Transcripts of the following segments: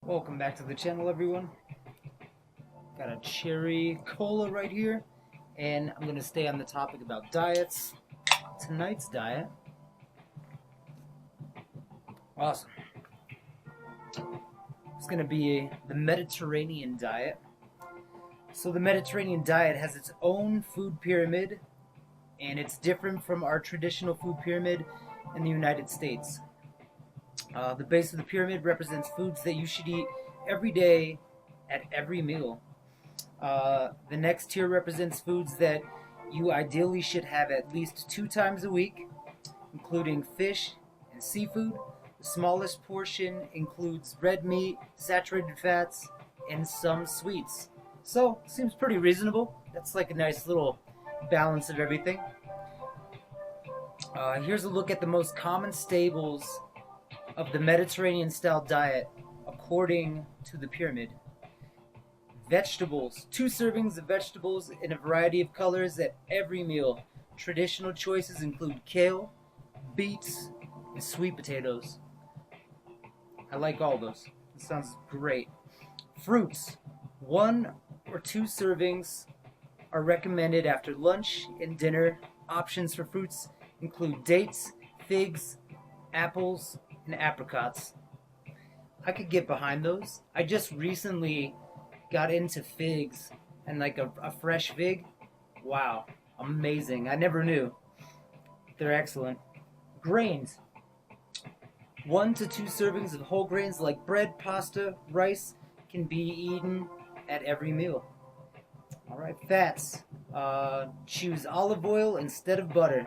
Welcome back to the channel, everyone. Got a cherry cola right here, and I'm going to stay on the topic about diets. Tonight's diet. Awesome. It's going to be the Mediterranean diet. So the Mediterranean diet has its own food pyramid, and it's different from our traditional food pyramid in the United States. The base of the pyramid represents foods that you should eat every day at every meal. The next tier represents foods that you ideally should have at least 2 times a week, including fish and seafood. The smallest portion includes red meat, saturated fats, and some sweets. So, seems pretty reasonable. That's like a nice little balance of everything. Here's a look at the most common staples of the Mediterranean-style diet according to the pyramid. Vegetables. 2 servings of vegetables in a variety of colors at every meal. Traditional choices include kale, beets, and sweet potatoes. I like all those. It sounds great. Fruits. 1 or 2 servings are recommended after lunch and dinner. Options for fruits include dates, figs, apples, and apricots. I could get behind those. I just recently got into figs, and like a fresh fig. Wow, amazing. I never knew. They're excellent. Grains. 1 to 2 servings of whole grains like bread, pasta, rice can be eaten at every meal. Alright, fats. Choose olive oil instead of butter.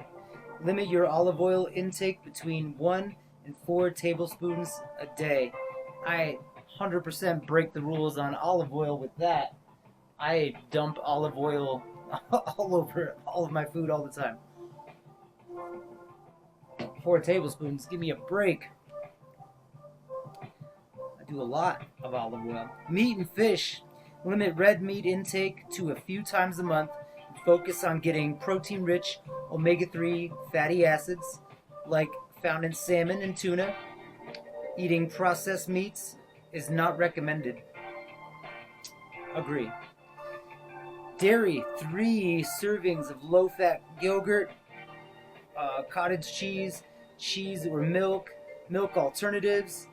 Limit your olive oil intake between 1 and 4 tablespoons a day. I 100% break the rules on olive oil with that. I dump olive oil all over all of my food all the time. 4 tablespoons, give me a break. I do a lot of olive oil. Meat and fish. Limit red meat intake to a few times a month. Focus on getting protein-rich omega-3 fatty acids like found in salmon and tuna. Eating processed meats is not recommended. Agree. Dairy. 3 servings of low-fat yogurt, cottage cheese, cheese or milk alternatives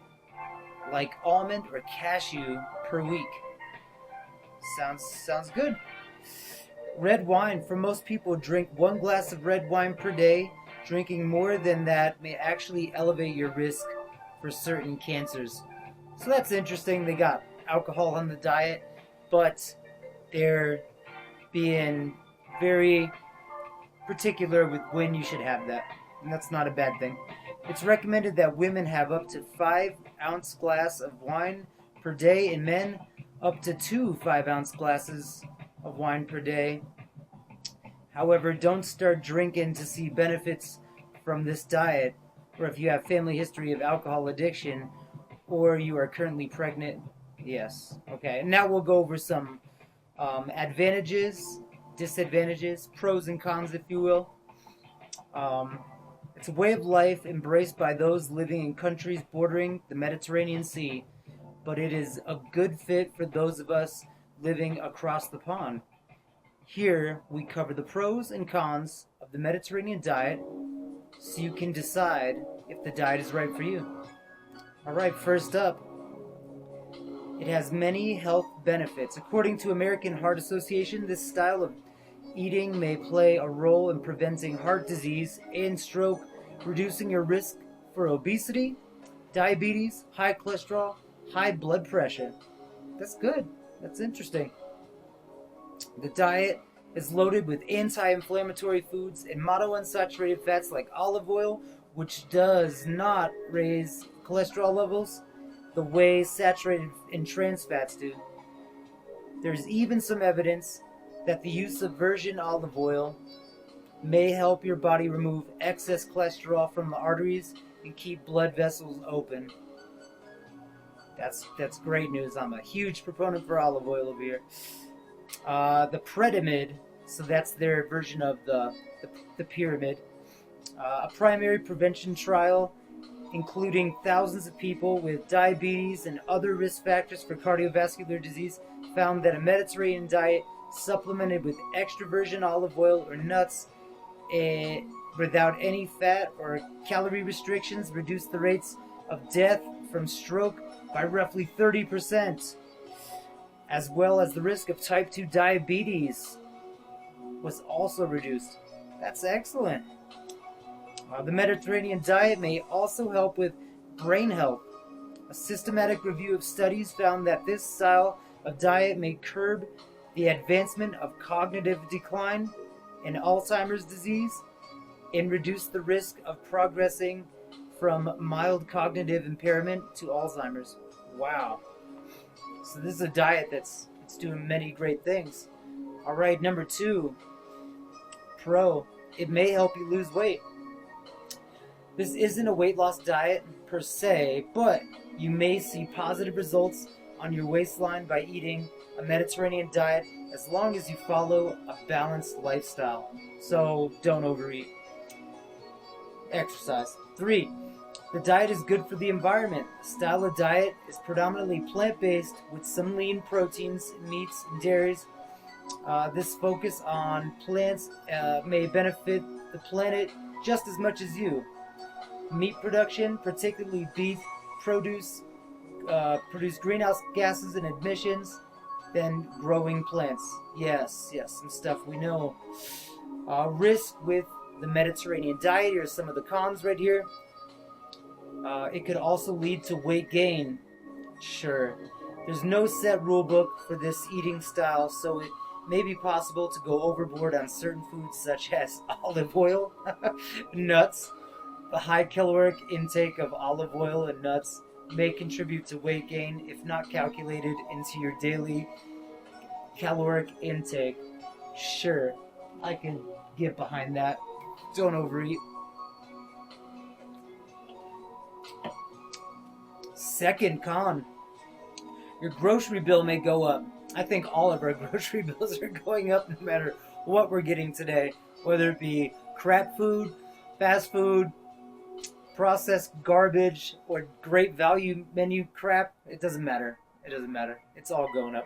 like almond or cashew per week. Sounds good. Red wine. For most people, drink 1 glass of red wine per day. Drinking more than that may actually elevate your risk for certain cancers. So that's interesting. They got alcohol on the diet, but they're being very particular with when you should have that. And that's not a bad thing. It's recommended that women have up to 5-ounce glass of wine per day, and men up to 2 5-ounce glasses of wine per day. However, don't start drinking to see benefits from this diet, or if you have family history of alcohol addiction, or you are currently pregnant. Yes. Okay. And now we'll go over some advantages, disadvantages, pros and cons, if you will. It's a way of life embraced by those living in countries bordering the Mediterranean Sea, but it is a good fit for those of us living across the pond. Here, we cover the pros and cons of the Mediterranean diet so you can decide if the diet is right for you. Alright, first up, it has many health benefits. According to American Heart Association, this style of eating may play a role in preventing heart disease and stroke, reducing your risk for obesity, diabetes, high cholesterol, high blood pressure. That's good. That's interesting. The diet is loaded with anti-inflammatory foods and monounsaturated fats like olive oil, which does not raise cholesterol levels the way saturated and trans fats do. There's even some evidence that the use of virgin olive oil may help your body remove excess cholesterol from the arteries and keep blood vessels open. That's great news. I'm a huge proponent for olive oil over here. The pyramid, so that's their version of the pyramid. A primary prevention trial including thousands of people with diabetes and other risk factors for cardiovascular disease, found that a Mediterranean diet supplemented with extra virgin olive oil or nuts without any fat or calorie restrictions reduced the rates of death from stroke by roughly 30%, as well as the risk of type 2 diabetes was also reduced. That's excellent. The Mediterranean diet may also help with brain health. A systematic review of studies found that this style of diet may curb the advancement of cognitive decline and Alzheimer's disease and reduce the risk of progressing from mild cognitive impairment to Alzheimer's. Wow. So this is a diet that's doing many great things. All right, number 2. Pro. It may help you lose weight. This isn't a weight loss diet per se, but you may see positive results on your waistline by eating a Mediterranean diet as long as you follow a balanced lifestyle. So don't overeat. Exercise. 3. The diet is good for the environment. The style of diet is predominantly plant-based with some lean proteins, meats, and dairies. This focus on plants may benefit the planet just as much as you. Meat production, particularly beef, produce greenhouse gases and emissions than growing plants. Yes, some stuff we know. Risk with the Mediterranean diet. Here's some of the cons right here. It could also lead to weight gain. Sure. There's no set rule book for this eating style, so it may be possible to go overboard on certain foods such as olive oil, nuts. The high caloric intake of olive oil and nuts may contribute to weight gain if not calculated into your daily caloric intake. Sure, I can get behind that. Don't overeat. Second con, your grocery bill may go up. I think all of our grocery bills are going up no matter what we're getting today, whether it be crap food, fast food, processed garbage, or great value menu crap. It doesn't matter. It's all going up.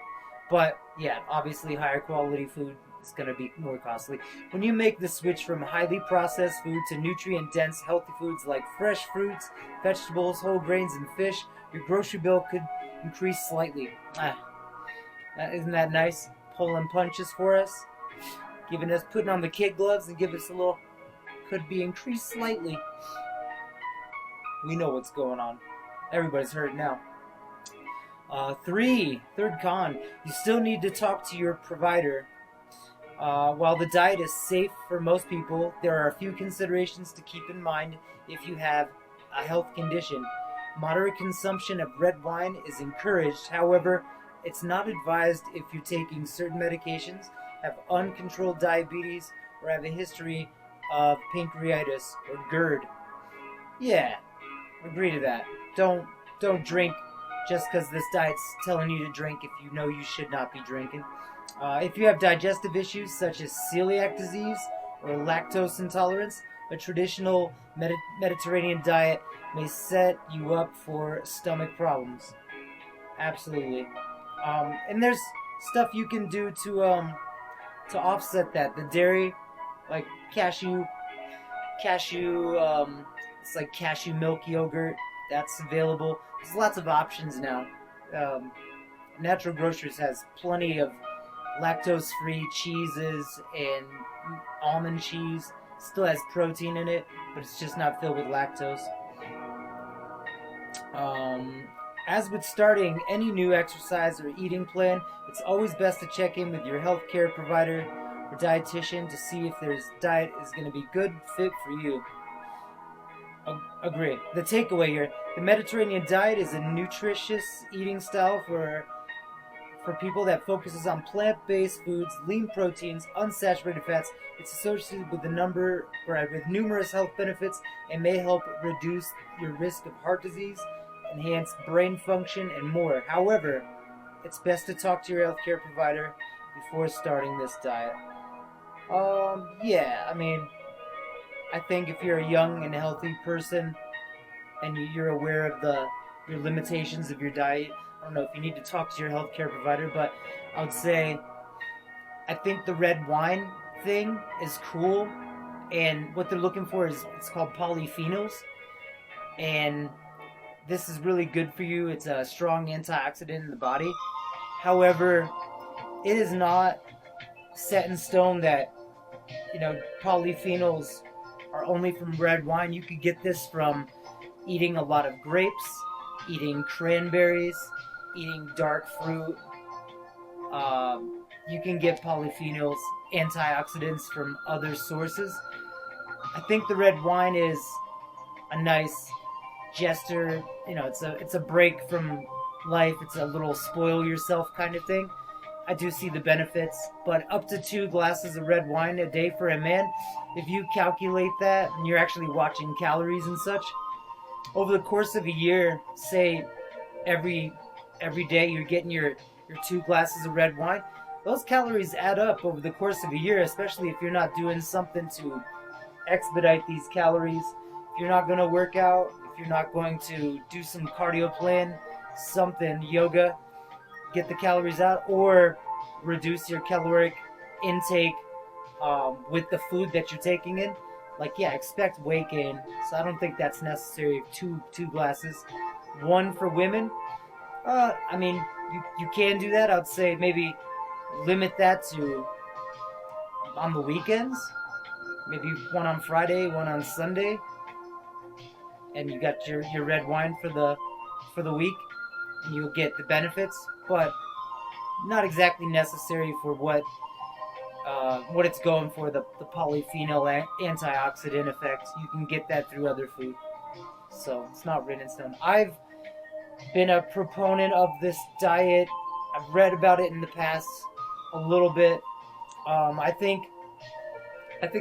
But yeah, obviously higher quality food is going to be more costly. When you make the switch from highly processed food to nutrient-dense, healthy foods like fresh fruits, vegetables, whole grains, and fish, your grocery bill could increase slightly. Isn't that nice? Pulling punches for us, putting on the kid gloves and give us a little, could be increased slightly. We know what's going on. Everybody's heard now. 3, third con, you still need to talk to your provider. While the diet is safe for most people, there are a few considerations to keep in mind if you have a health condition. Moderate consumption of red wine is encouraged. However, it's not advised if you're taking certain medications, have uncontrolled diabetes, or have a history of pancreatitis or GERD. Yeah, agree to that. Don't drink just because this diet's telling you to drink if you know you should not be drinking. If you have digestive issues such as celiac disease or lactose intolerance, a traditional Mediterranean diet may set you up for stomach problems. Absolutely. And there's stuff you can do to offset that. The dairy, like cashew, it's like cashew milk yogurt. That's available. There's lots of options now. Natural Grocers has plenty of lactose-free cheeses and almond cheese. Still has protein in it, but it's just not filled with lactose. As with starting any new exercise or eating plan, it's always best to check in with your healthcare provider or dietitian to see if their diet is going to be good fit for you. Agree. The takeaway here, the Mediterranean diet is a nutritious eating style for people that focuses on plant-based foods, lean proteins, unsaturated fats. It's associated with with numerous health benefits and may help reduce your risk of heart disease, enhance brain function, and more. However, it's best to talk to your healthcare provider before starting this diet. I think if you're a young and healthy person, and you're aware of your limitations of your diet. I don't know if you need to talk to your healthcare provider, but I would say I think the red wine thing is cool, and what they're looking for is it's called polyphenols, and this is really good for you. It's a strong antioxidant in the body. However, it is not set in stone that polyphenols are only from red wine. You could get this from eating a lot of grapes, eating cranberries, eating dark fruit. You can get polyphenols, antioxidants from other sources. I think the red wine is a nice gesture. It's a break from life. It's a little spoil yourself kind of thing. I do see the benefits, but up to 2 glasses of red wine a day for a man, if you calculate that and you're actually watching calories and such, over the course of a year, say every day you're getting your 2 glasses of red wine, those calories add up over the course of a year, especially if you're not doing something to expedite these calories. If you're not going to work out, if you're not going to do some cardio plan, something, yoga, get the calories out, or reduce your caloric intake with the food that you're taking in. Expect weight gain. So I don't think that's necessary. Two glasses, 1 for women. You can do that. I'd say maybe limit that to on the weekends. Maybe 1 on Friday, 1 on Sunday, and you got your red wine for the week, and you'll get the benefits, but not exactly necessary for what it's going for, the polyphenol antioxidant effect. You can get that through other food, so it's not written in stone. I've been a proponent of this diet. I've read about it in the past a little bit. I think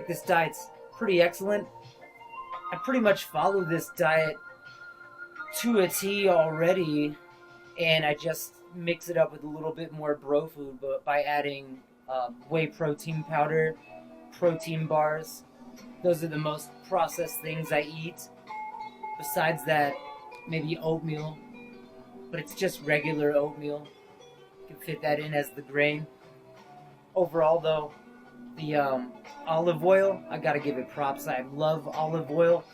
this diet's pretty excellent. I pretty much follow this diet to a T already, and I just mix it up with a little bit more bro food, but by adding whey protein powder, protein bars. Those are the most processed things I eat. Besides that, maybe oatmeal, but it's just regular oatmeal. You can fit that in as the grain. Overall, though, the olive oil, I gotta give it props. I love olive oil,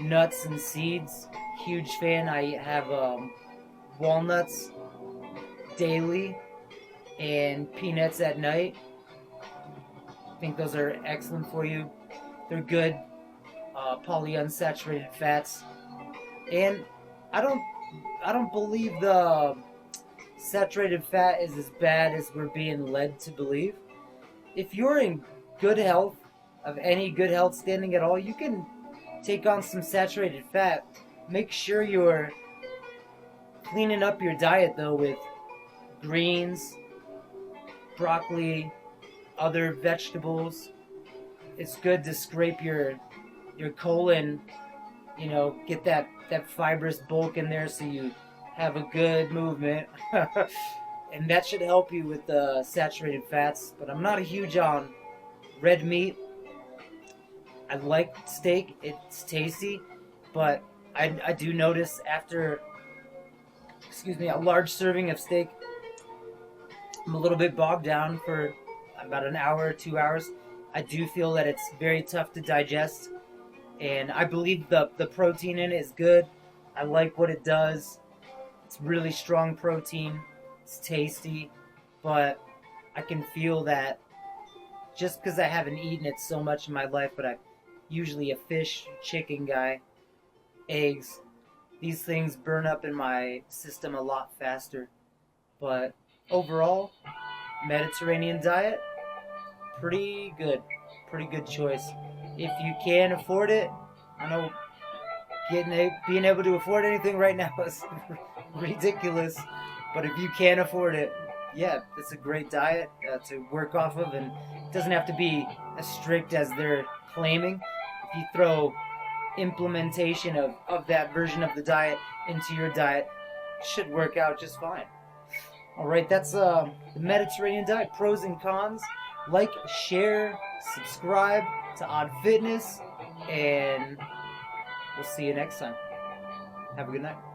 nuts and seeds. Huge fan. I have walnuts daily and peanuts at night. I think those are excellent for you. They're good polyunsaturated fats, and I don't believe the saturated fat is as bad as we're being led to believe. If you're in good health, of any good health standing at all, you can take on some saturated fat. Make sure you're cleaning up your diet though with greens, broccoli, other vegetables. It's good to scrape your colon, get that fibrous bulk in there so you have a good movement. And that should help you with the saturated fats. But I'm not a huge on red meat. I like steak. It's tasty. But I do notice after, a large serving of steak, I'm a little bit bogged down for about an hour, 2 hours. I do feel that it's very tough to digest. And I believe the protein in it is good. I like what it does. It's really strong protein. It's tasty. But I can feel that just because I haven't eaten it so much in my life, but I'm usually a fish, chicken guy, eggs. These things burn up in my system a lot faster. But overall, Mediterranean diet, pretty good. Pretty good choice. If you can afford it, I know being able to afford anything right now is ridiculous, but if you can afford it, yeah, it's a great diet to work off of, and it doesn't have to be as strict as they're claiming. If you throw implementation of that version of the diet into your diet, it should work out just fine. Alright, that's the Mediterranean diet, pros and cons. Like, share, subscribe to Odd Fitness, and we'll see you next time. Have a good night.